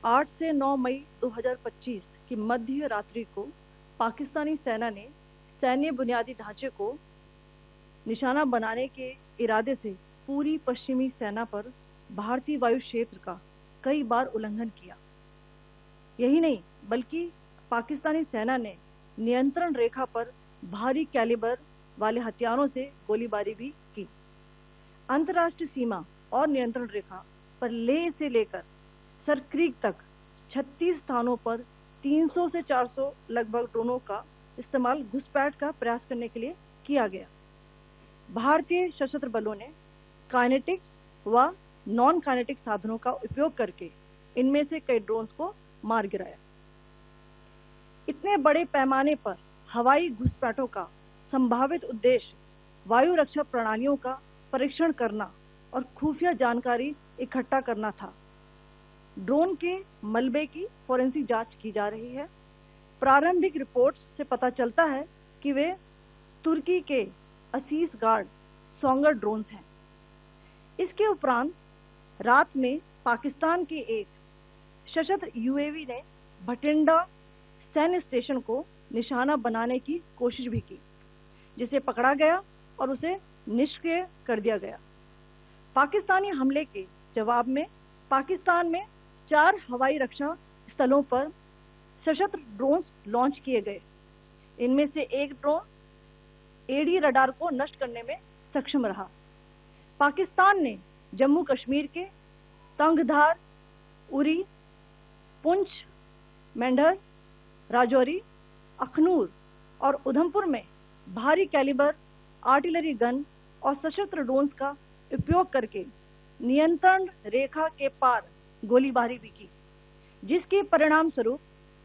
8 से 9 मई 2025 की मध्य रात्रि को पाकिस्तानी सेना ने सैन्य बुनियादी ढांचे को निशाना बनाने के इरादे से पूरी पश्चिमी सेना पर भारतीय वायु क्षेत्र का कई बार उल्लंघन किया। यही नहीं बल्कि पाकिस्तानी सेना ने नियंत्रण रेखा पर भारी कैलिबर वाले हथियारों से गोलीबारी भी की। अंतर्राष्ट्रीय सीमा और नियंत्रण रेखा पर लेह से लेकर सरक्रीक तक 36 स्थानों पर 300 से 400 लगभग ड्रोनों का इस्तेमाल घुसपैठ का प्रयास करने के लिए किया गया। भारतीय सशस्त्र बलों ने काइनेटिक व नॉन काइनेटिक साधनों का उपयोग करके इनमें से कई ड्रोन्स को मार गिराया। इतने बड़े पैमाने पर हवाई घुसपैठों का संभावित उद्देश्य वायु रक्षा प्रणालियों का परीक्षण करना और खुफिया जानकारी इकट्ठा करना था। ड्रोन के मलबे की फोरेंसिक जांच की जा रही है। प्रारंभिक रिपोर्ट्स से पता चलता है कि वे तुर्की के असीस गार्ड सोंगर ड्रोन्स हैं। इसके उपरांत रात में पाकिस्तान के एक सशस्त्र यूएवी ने भटिंडा सैन्य स्टेशन को निशाना बनाने की कोशिश भी की, जिसे पकड़ा गया और उसे निष्क्रिय कर दिया गया। पाकिस्तानी हमले के जवाब में पाकिस्तान में 4 हवाई रक्षा स्थलों पर सशस्त्र ड्रोन्स लॉन्च किए गए। इनमें से एक ड्रोन एडी रडार को नष्ट करने में सक्षम रहा। पाकिस्तान ने जम्मू कश्मीर के तंगधार, उरी, पुंछ, मेंढर, राजौरी, अखनूर और उधमपुर में भारी कैलिबर आर्टिलरी गन और सशस्त्र ड्रोन्स का उपयोग करके नियंत्रण रेखा के पार गोलीबारी भी की, जिसके परिणाम स्वरूप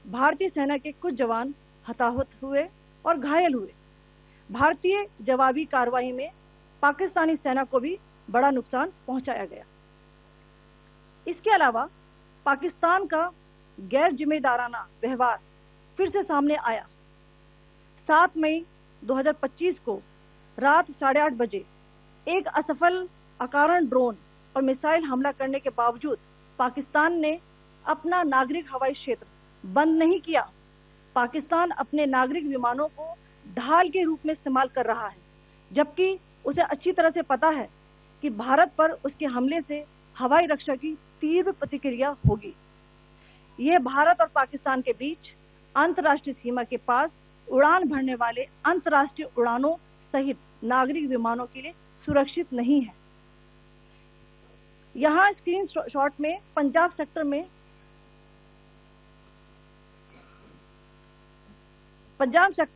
भारतीय सेना के कुछ जवान हताहत हुए और घायल हुए। भारतीय जवाबी कार्रवाई में पाकिस्तानी सेना को भी बड़ा नुकसान पहुंचाया गया। इसके अलावा पाकिस्तान का गैर जिम्मेदाराना व्यवहार फिर से सामने आया। 7 मई 2025 को रात 8:30 बजे एक असफल अकारण ड्रोन और मिसाइल हमला करने के बावजूद पाकिस्तान ने अपना नागरिक हवाई क्षेत्र बंद नहीं किया। पाकिस्तान अपने नागरिक विमानों को ढाल के रूप में इस्तेमाल कर रहा है, जबकि उसे अच्छी तरह से पता है कि भारत पर उसके हमले से हवाई रक्षा की तीव्र प्रतिक्रिया होगी। यह भारत और पाकिस्तान के बीच अंतर्राष्ट्रीय सीमा के पास उड़ान भरने वाले अंतर्राष्ट्रीय उड़ानों सहित नागरिक विमानों के लिए सुरक्षित नहीं है। यहाँ स्क्रीन शॉट में पंजाब सेक्टर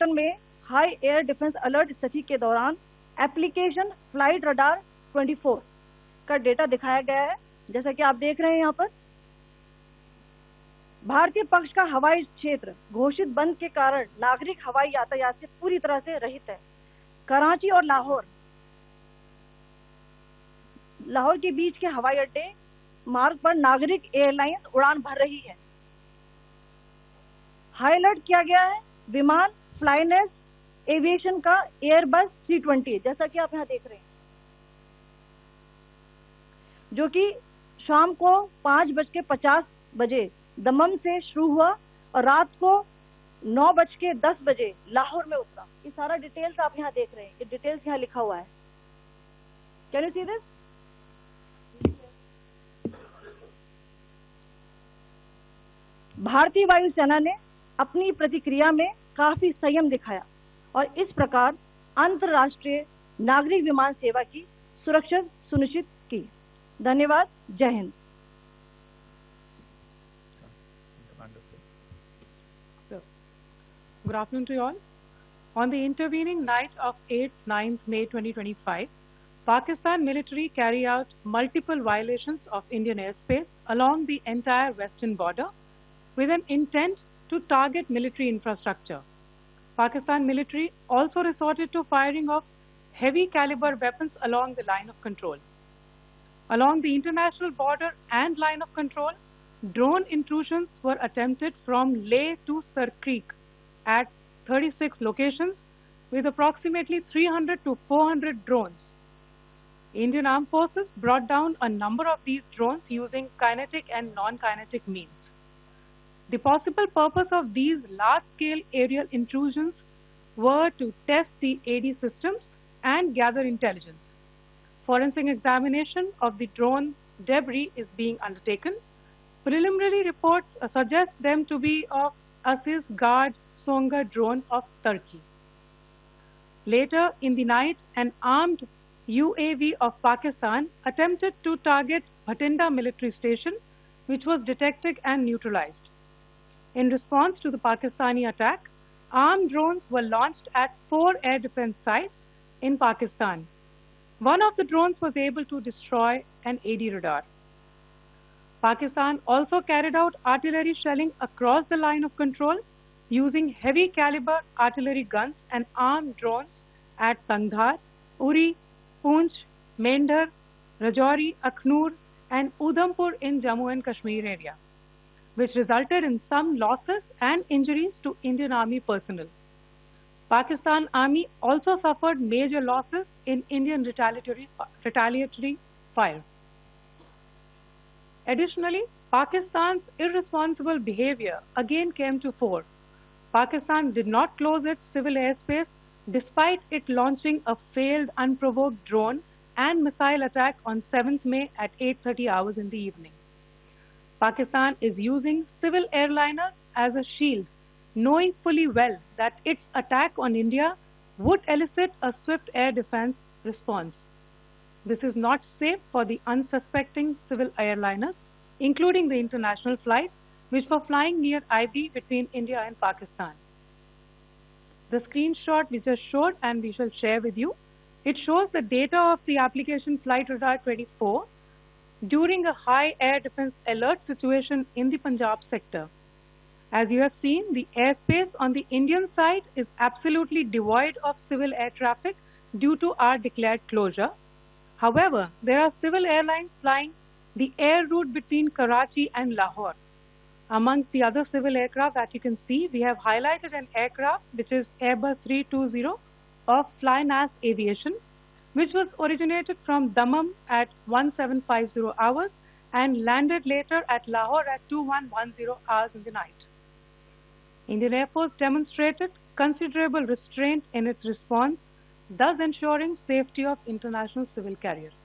में हाई एयर डिफेंस अलर्ट स्थिति के दौरान एप्लीकेशन फ्लाइट रडार 24 का डेटा दिखाया गया है। जैसा कि आप देख रहे हैं यहाँ पर भारतीय पक्ष का हवाई क्षेत्र घोषित बंद के कारण नागरिक हवाई यातायात से पूरी तरह से रहित है। कराची और लाहौर के बीच के हवाई अड्डे मार्ग पर नागरिक एयरलाइंस उड़ान भर रही है। हाई अलर्ट किया गया है विमान फ्लाइनेस एविएशन का एयरबस 320, जैसा कि आप यहाँ देख रहे हैं, जो कि शाम को 5:50 बजे दमम से शुरू हुआ और रात को 9:10 बजे लाहौर में उतरा। ये सारा डिटेल्स आप यहाँ देख रहे हैं, ये डिटेल्स यहाँ लिखा हुआ है। Can you see this? भारतीय वायुसेना ने अपनी प्रतिक्रिया में काफी संयम दिखाया और इस प्रकार अंतर्राष्ट्रीय नागरिक विमान सेवा की सुरक्षा सुनिश्चित की। धन्यवाद। जय Hind. Good afternoon to you all. On the intervening night of 8th 9th May 2025, Pakistan military carried out multiple violations of Indian airspace along the entire western border with an intent to target military infrastructure. Pakistan military also resorted to firing of heavy caliber weapons along the line of control. Along the international border and line of control, drone intrusions were attempted from Leh to Sarkreek at 36 locations with approximately 300 to 400 drones. Indian Armed Forces brought down a number of these drones using kinetic and non-kinetic means. The possible purpose of these large-scale aerial intrusions were to test the AD systems and gather intelligence. Forensic examination of the drone debris is being undertaken. Preliminary reports suggest them to be of Aziz Guard Songa drone of Turkey. Later in the night, an armed UAV of Pakistan attempted to target Bhatinda military station, which was detected and neutralized. In response to the Pakistani attack, armed drones were launched at 4 air defense sites in Pakistan. One of the drones was able to destroy an AD radar. Pakistan also carried out artillery shelling across the line of control using heavy caliber artillery guns and armed drones at Sangdhar, Uri, Poonch, Mendhar, Rajouri, Akhnur and Udhampur in Jammu and Kashmir area, which resulted in some losses and injuries to Indian Army personnel. Pakistan Army also suffered major losses in Indian retaliatory fire. Additionally, Pakistan's irresponsible behavior again came to fore. Pakistan did not close its civil airspace despite it launching a failed unprovoked drone and missile attack on 7th May at 8:30 hours in the evening. Pakistan is using civil airliners as a shield, knowing fully well that its attack on India would elicit a swift air defense response. This is not safe for the unsuspecting civil airliners, including the international flights which were flying near IB between India and Pakistan. The screenshot we just showed and we shall share with you, it shows the data of the application Flight Radar 24 during a high air defense alert situation in the Punjab sector. As you have seen, the airspace on the Indian side is absolutely devoid of civil air traffic due to our declared closure. However, there are civil airlines flying the air route between Karachi and Lahore. Amongst the other civil aircraft that you can see, we have highlighted an aircraft which is Airbus 320 of Flynas Aviation, which was originated from Dammam at 1750 hours and landed later at Lahore at 2110 hours in the night. Indian Air Force demonstrated considerable restraint in its response, thus ensuring safety of international civil carriers.